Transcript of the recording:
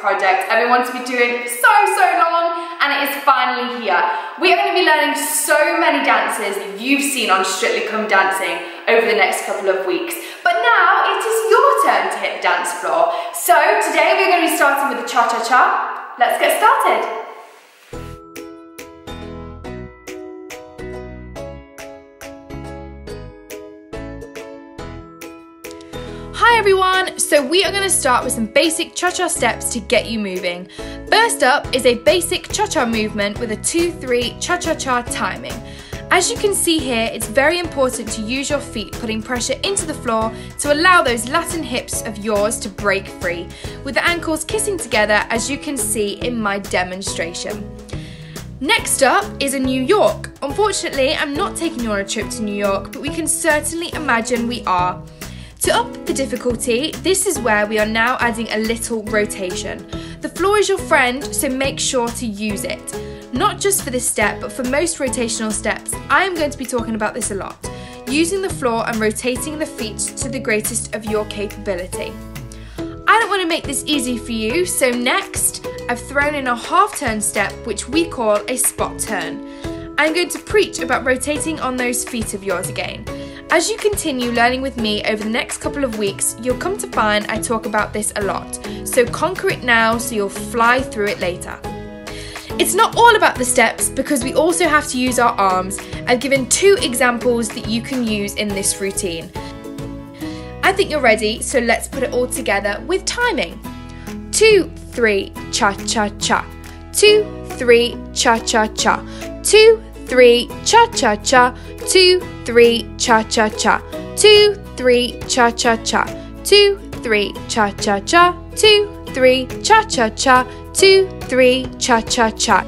project I've been wanting to be doing so long, and it is finally here. We are going to be learning so many dances that you've seen on Strictly Come Dancing over the next couple of weeks. But now it is your turn to hit the dance floor. So today we're going to be starting with the cha-cha-cha. Let's get started. Hi everyone, so we are going to start with some basic cha-cha steps to get you moving. First up is a basic cha-cha movement with a 2-3 cha-cha-cha timing. As you can see here, it's very important to use your feet, putting pressure into the floor to allow those Latin hips of yours to break free, with the ankles kissing together as you can see in my demonstration. Next up is a New York. Unfortunately, I'm not taking you on a trip to New York, but we can certainly imagine we are. To up the difficulty, this is where we are now adding a little rotation. The floor is your friend, so make sure to use it. Not just for this step, but for most rotational steps, I am going to be talking about this a lot. Using the floor and rotating the feet to the greatest of your capability. I don't want to make this easy for you, so next, I've thrown in a half turn step, which we call a spot turn. I'm going to preach about rotating on those feet of yours again. As you continue learning with me over the next couple of weeks, you'll come to find I talk about this a lot. So conquer it now so you'll fly through it later. It's not all about the steps because we also have to use our arms. I've given 2 examples that you can use in this routine. I think you're ready, so let's put it all together with timing. 2-3 cha-cha-cha. 2-3 cha-cha-cha. 2-3 cha-cha-cha. 2-3 cha-cha-cha. 2-3 cha-cha-cha. 2-3 cha-cha-cha. 2-3 cha-cha-cha. 2-3 cha-cha-cha.